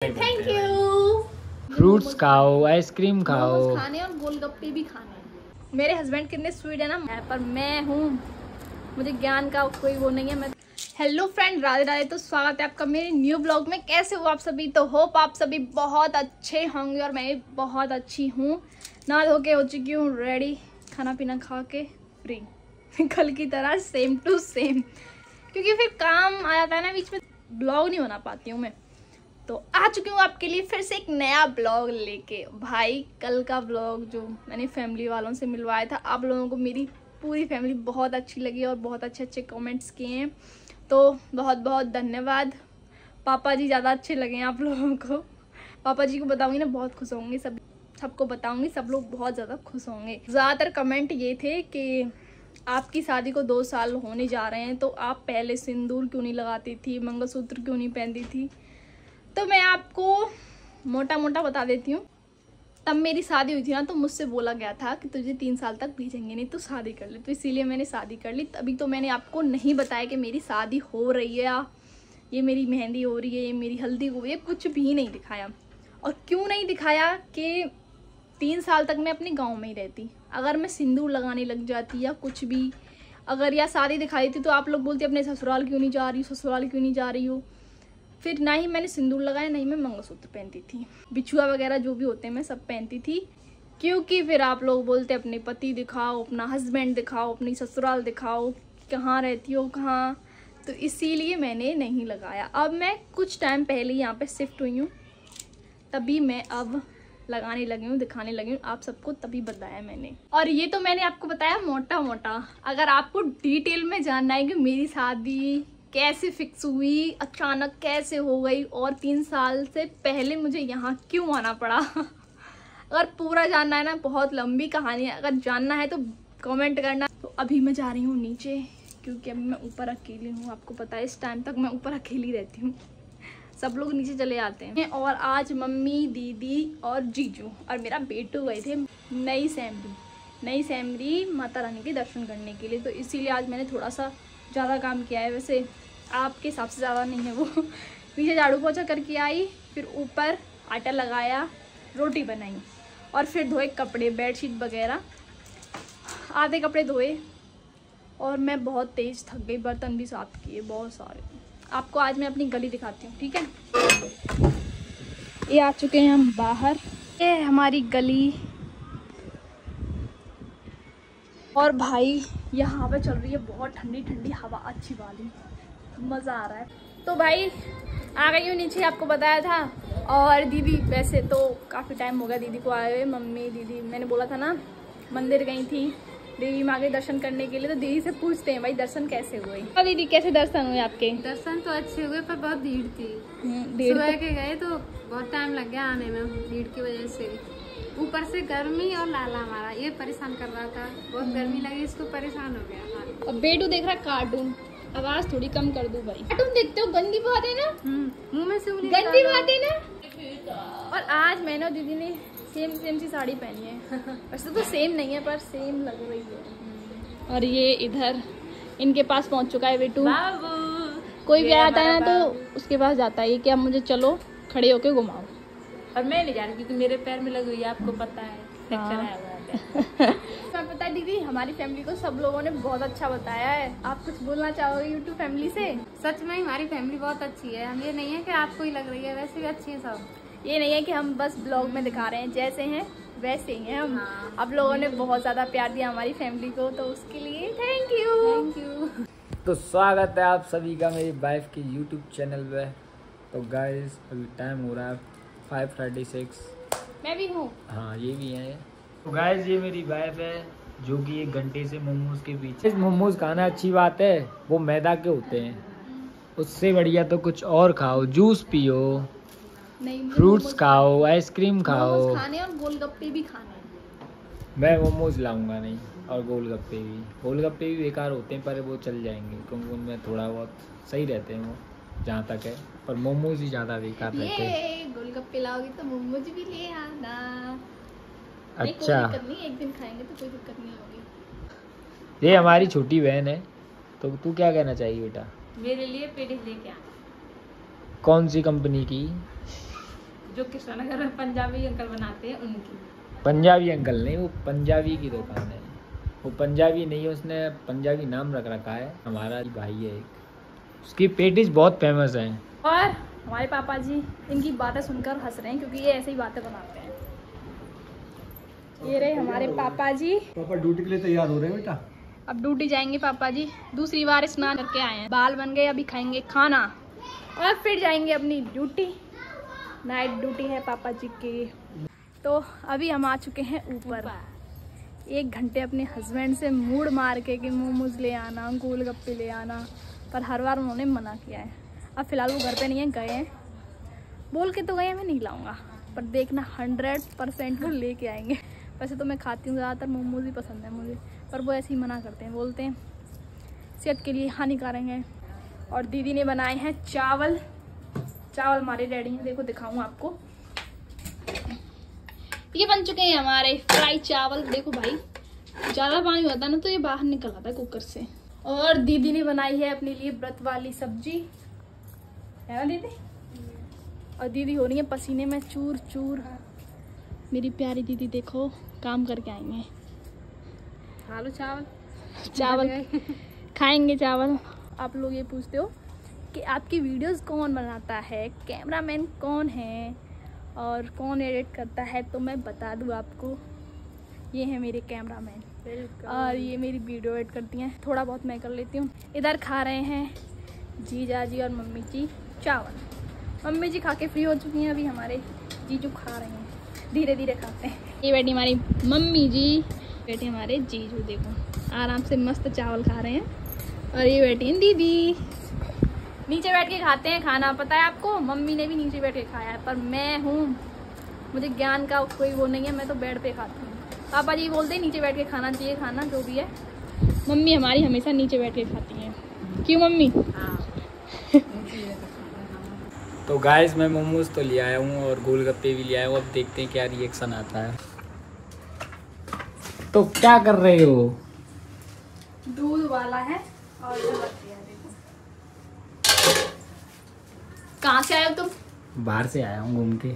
Thank you. Fruits खाओ, ice cream खाओ, खाने और गोलगप्पे भी खाने। मेरे हस्बैंड कितने स्वीट है ना, पर मैं हूँ, मुझे ज्ञान का कोई वो नहीं है। मैं हेलो फ्रेंड, राधे राधे। तो स्वागत है आपका मेरे न्यू ब्लॉग में। कैसे हो आप सभी? तो होप आप सभी बहुत अच्छे होंगे और मैं भी बहुत अच्छी हूँ। नहा धो के हो चुकी हूँ रेडी, खाना पीना खा के फ्री कल की तरह सेम टू सेम, क्योंकि फिर काम आ जाता है ना बीच में, ब्लॉग नहीं बना पाती हूँ मैं। तो आ चुकी हूँ आपके लिए फिर से एक नया ब्लॉग लेके। भाई कल का ब्लॉग जो मैंने फैमिली वालों से मिलवाया था, आप लोगों को मेरी पूरी फैमिली बहुत अच्छी लगी और बहुत अच्छे अच्छे कमेंट्स किए हैं, तो बहुत बहुत धन्यवाद। पापा जी ज़्यादा अच्छे लगे हैं आप लोगों को। पापा जी को बताऊंगी ना, बहुत खुश होंगे। सबको बताऊंगी, सब लोग बहुत ज़्यादा खुश होंगे। ज़्यादातर कमेंट ये थे कि आपकी शादी को 2 साल होने जा रहे हैं, तो आप पहले सिंदूर क्यों नहीं लगाती थी, मंगलसूत्र क्यों नहीं पहनती थी। तो मैं आपको मोटा मोटा बता देती हूँ। तब मेरी शादी हुई थी ना, तो मुझसे बोला गया था कि तुझे 3 साल तक भेजेंगे नहीं, तो शादी कर ले। तो इसीलिए मैंने शादी कर ली। तभी तो मैंने आपको नहीं बताया कि मेरी शादी हो रही है, या ये मेरी मेहंदी हो रही है, ये मेरी हल्दी हो रही है, कुछ भी नहीं दिखाया। और क्यों नहीं दिखाया कि 3 साल तक मैं अपने गाँव में ही रहती। अगर मैं सिंदूर लगाने लग जाती या कुछ भी, अगर या शादी दिखाई थी, तो आप लोग बोलते अपने ससुराल क्यों नहीं जा रही, ससुराल क्यों नहीं जा रही हो। फिर ना ही मैंने सिंदूर लगाया, नहीं मैं मंगलसूत्र पहनती थी, बिछुआ वगैरह जो भी होते हैं मैं सब पहनती थी। क्योंकि फिर आप लोग बोलते अपने पति दिखाओ, अपना हस्बैंड दिखाओ, अपनी ससुराल दिखाओ, कहाँ रहती हो कहाँ, तो इसीलिए मैंने नहीं लगाया। अब मैं कुछ टाइम पहले यहाँ पे शिफ्ट हुई हूँ, तभी मैं अब लगाने लगी हूँ, दिखाने लगी हूँ आप सबको, तभी बताया मैंने। और ये तो मैंने आपको बताया मोटा मोटा। अगर आपको डिटेल में जानना है कि मेरी शादी कैसे फिक्स हुई, अचानक कैसे हो गई, और 3 साल से पहले मुझे यहाँ क्यों आना पड़ा अगर पूरा जानना है ना, बहुत लंबी कहानी है, अगर जानना है तो कमेंट करना। तो अभी मैं जा रही हूँ नीचे, क्योंकि अभी मैं ऊपर अकेली हूँ। आपको पता है इस टाइम तक मैं ऊपर अकेली रहती हूँ, सब लोग नीचे चले आते हैं। और आज मम्मी, दीदी और जीजू और मेरा बेटू गए थे नई सैमरी माता रानी के दर्शन करने के लिए। तो इसीलिए आज मैंने थोड़ा सा ज़्यादा काम किया है। वैसे आपके हिसाब से ज़्यादा नहीं है वो नीचे झाड़ू पोछा करके आई, फिर ऊपर आटा लगाया, रोटी बनाई, और फिर धोए कपड़े, बेडशीट वगैरह, आधे कपड़े धोए। और मैं बहुत तेज़ थक गई, बर्तन भी साफ किए बहुत सारे। आपको आज मैं अपनी गली दिखाती हूँ, ठीक है। ये आ चुके हैं हम बाहर, ये हमारी गली। और भाई यहाँ पे चल रही है बहुत ठंडी ठंडी हवा, अच्छी वाली, मज़ा आ रहा है। तो भाई आ गई हूँ नीचे, आपको बताया था। और दीदी, वैसे तो काफ़ी टाइम हो गया दीदी को आए हुए। मम्मी दीदी, मैंने बोला था ना, मंदिर गई थी देवी माँ के दर्शन करने के लिए। तो दीदी से पूछते हैं भाई दर्शन कैसे हुए। और दीदी कैसे दर्शन हुए आपके? दर्शन तो अच्छे हुए, पर बहुत भीड़ थी। सुबह के गए तो बहुत टाइम लग गया आने में, भीड़ की वजह से। ऊपर से गर्मी और लाला हमारा ये परेशान कर रहा था, बहुत गर्मी लगी, इसको परेशान हो गया। और बेटू देख रहा कार्टून, आवाज थोड़ी कम कर दूं भाई। कार्टून देखते हो, गंदी बात है ना, मुंह में से उंगली गंदी बात है ना। और आज मैंने और दीदी ने सेम सी साड़ी पहनी है वैसे तो सेम नहीं है, पर सेम लग रही है। और ये इधर इनके पास पहुंच चुका है बेटू। कोई भी आता है ना तो उसके पास जाता है कि अब मुझे चलो खड़े होके घुमाओ। और मैं नहीं जा रही क्योंकि मेरे पैर में लगी हुई है, आपको पता है। मैं पता है दीदी, हमारी फैमिली को सब लोगों ने बहुत अच्छा बताया है। आप कुछ बोलना चाहोगे यूट्यूब फैमिली से? सच में हमारी फैमिली बहुत अच्छी है। हम ये नहीं है कि आपको ही लग रही है, वैसे भी अच्छी है सब। ये नहीं है कि हम बस ब्लॉग में दिखा रहे हैं, जैसे हैं वैसे ही हैं हम। आप लोगों ने बहुत ज्यादा प्यार दिया हमारी फैमिली को, तो उसके लिए थैंक यू। तो स्वागत है आप सभी का मेरी वाइफ के यूट्यूब चैनल पे। तो गाइस अभी टाइम हो रहा है 5:36। मैं भी हूँ। हाँ ये भी है। तो गाइस ये मेरी वाइफ है, जो कि 1 घंटे से मोमोज के पीछे। मोमोज खाना अच्छी बात है, वो मैदा के होते हैं, उससे बढ़िया तो कुछ और खाओ, जूस पियो, नहीं, फ्रूट्स खाओ, आइसक्रीम खाओ। खाने और गोलगप्पे भी खाने। मैं मोमोज लाऊंगा नहीं, और गोलगप्पे भी बेकार होते हैं, पर वो चल जाएंगे क्योंकि उनमें थोड़ा बहुत सही रहते हैं वो, जहाँ तक है। पर मोमोज ही ज़्यादा बेकार रहते हैं। गोलगप्पे लाओगे तो मोमोज भी ले आना। अच्छा, कोई दिक्कत नहीं, एक दिन खाएंगे तो कोई दिक्कत नहीं होगी। ये हमारी छोटी बहन है। तो तू क्या कहना चाहिए बेटा? मेरे लिए पेडिस लेके आ। कौन सी कंपनी की? जो कृष्णानगर में पंजाबी अंकल बनाते हैं उनकी। पंजाबी अंकल नहीं, वो पंजाबी की दुकान है। वो पंजाबी नहीं है, उसने पंजाबी नाम रख रखा है। हमारा भाई है एक, उसकी पेटिस बहुत फेमस है। और हमारे पापा जी इनकी बातें सुनकर हंस रहे हैं क्योंकि ये ऐसे ही बातें बनाते हैं। ये रहे हमारे पापा जी। पापा ड्यूटी के लिए तैयार हो रहे हैं बेटा। अब ड्यूटी जाएंगे पापा जी, दूसरी बार स्नान करके आए हैं, बाल बन गए, अभी खाएंगे खाना और फिर जाएंगे अपनी ड्यूटी। नाइट ड्यूटी है पापा जी की। तो अभी हम आ चुके हैं ऊपर। 1 घंटे अपने हस्बैंड से मूड मार के कि मोमोज ले आना, गोलगप्पे ले आना, पर हर बार उन्होंने मना किया है। अब फिलहाल वो घर पे नहीं है, गए हैं, बोल के तो गए हैं मैं नहीं लाऊंगा, पर देखना 100% वो लेके आएंगे। वैसे तो मैं खाती हूँ, ज़्यादातर मोमोज ही पसंद है मुझे, पर वो ऐसे ही मना करते हैं, बोलते हैं सेहत के लिए हानिकारक है। और दीदी ने बनाए हैं चावल। चावल हमारे रेडी हैं, देखो दिखाऊँ आपको। ये बन चुके हैं हमारे फ्राई चावल। देखो भाई, ज़्यादा पानी होता है ना तो ये बाहर निकल आता है कुकर से। और दीदी ने बनाई है अपने लिए व्रत वाली सब्जी, है ना दीदी? और दीदी हो रही है पसीने में चूर चूर। मेरी प्यारी दीदी देखो काम करके आई हैं। खा लो चावल। चावल खाएंगे चावल। आप लोग ये पूछते हो कि आपकी वीडियोस कौन बनाता है, कैमरामैन कौन है और कौन एडिट करता है, तो मैं बता दूँ आपको, ये है मेरे कैमरामैन और ये मेरी वीडियो एडिट करती हैं। थोड़ा बहुत मैं कर लेती हूँ। इधर खा रहे हैं जीजा जी और मम्मी जी चावल। मम्मी जी खा के फ्री हो चुकी हैं, अभी हमारे जीजू खा रहे हैं, धीरे धीरे खाते हैं। ये बेटी हमारी मम्मी जी, बेटे हमारे जीजू देखो आराम से मस्त चावल खा रहे हैं। और ये बेटी है दीदी, नीचे बैठ के खाते हैं खाना। पता है आपको, मम्मी ने भी नीचे बैठ के खाया है, पर मैं हूँ, मुझे ज्ञान का कोई वो नहीं है, मैं तो बेड पे खाती हूँ। पापा जी बोलते हैं नीचे बैठ के खाना चाहिए, खाना जो भी है। मम्मी हमारी हमेशा नीचे बैठ के खाती हैं, क्यों मम्मी? तो गाइस मैं मोमोज तो ले आया हूँ और गोलगप्पे भी ले आया हूँ। अब देखते हैं क्या रिएक्शन आता है। तो क्या कर रहे हो? दूध वाला है और ये रख दिया, देखो। कहाँ से आए हो तुम? बाहर से आया हूँ घूम के।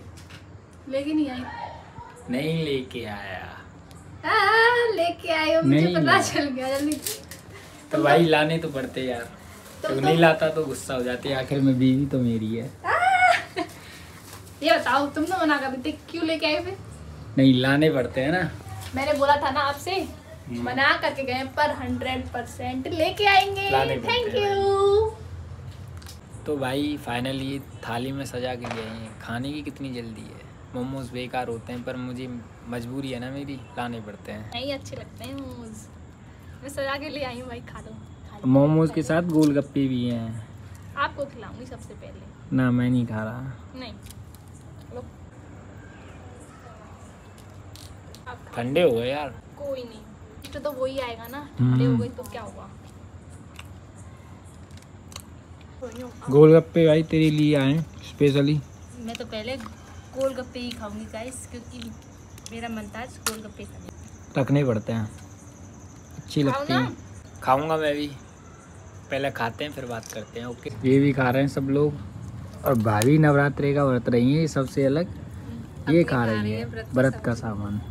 लेके नहीं आई? नहीं लेके आया। लेके आए हो, मुझे नहीं पता लाया। चल गया जल्दी। तो भाई लाने तो पड़ते यार, तो नहीं लाता तो गुस्सा हो जाती है। आखिर में बीवी तो मेरी है। ये बताओ, तुम तो मना कर देते, क्यों लेके आए फिर? नहीं लाने पड़ते हैं ना। मैंने बोला था ना आपसे, मना करके गए, पर 100% लेके आएंगे। लाने पड़ते थैंक हैं यू। तो भाई फाइनली थाली में सजा के लिए हैं। खाने की कितनी जल्दी है। मोमोज बेकार होते हैं पर मुझे मजबूरी है ना मेरी, लाने पड़ते हैं। नहीं अच्छे लगते हैं मोमोज, मैं सजा के ले आई हूँ भाई, खा लो। मोमोज के साथ गोलगप्पे भी हैं। आपको खिलाऊंगी सबसे पहले। ना मैं नहीं खा रहा। नहीं लो, आप खा। ठंडे हो गए यार। कोई नहीं, तो वही आएगा ना, ठंडे हो गई तो क्या हुआ। गोलगप्पे भाई तेरे लिए आए स्पेशली। मैं तो पहले गोलगप्पे ही खाऊंगी गाइस, क्योंकि मेरा मन था आज गोलगप्पे खाने। रखने पड़ते हैं, अच्छी लगती है। खाऊंगा मैं भी, पहले खाते हैं फिर बात करते हैं। ओके, ये भी खा रहे हैं सब लोग। और भाभी नवरात्रि का व्रत रही है सबसे अलग, ये खा रही है व्रत का सामान।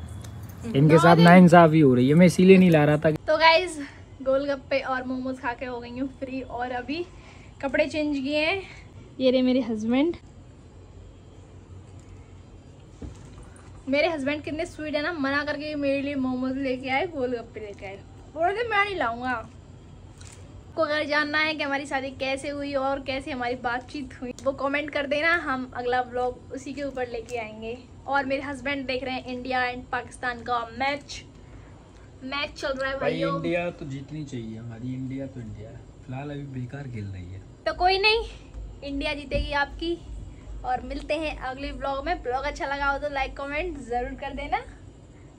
इनके साथ नाइंसाफी हो रही है, मैं इसीलिए नहीं ला रहा था। तो गाइज गोलगप्पे और मोमोज खा के हो गई हूँ फ्री, और अभी कपड़े चेंज किए हैं। ये रहे मेरे हस्बैंड। मेरे हस्बैंड कितने स्वीट है ना, मना करके मेरे लिए मोमोज लेके आए, गोलगप्पे लेके आए। बोल के मैं नहीं लाऊंगा। को अगर जानना है कि हमारी शादी कैसे हुई और कैसे हमारी बातचीत हुई, वो कमेंट कर देना, हम अगला व्लॉग उसी के ऊपर लेके आएंगे। और मेरे हस्बैंड देख रहे हैं इंडिया एंड पाकिस्तान का मैच चल रहा है भाई। भाइयों। इंडिया तो जीतनी चाहिए, हमारी इंडिया तो इंडिया है, फिलहाल अभी बेकार खेल रही है। तो कोई नहीं, इंडिया जीतेगी आपकी। और मिलते हैं अगले ब्लॉग में। ब्लॉग अच्छा लगा हो तो लाइक कमेंट जरूर कर देना।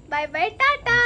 Bye bye, Tata.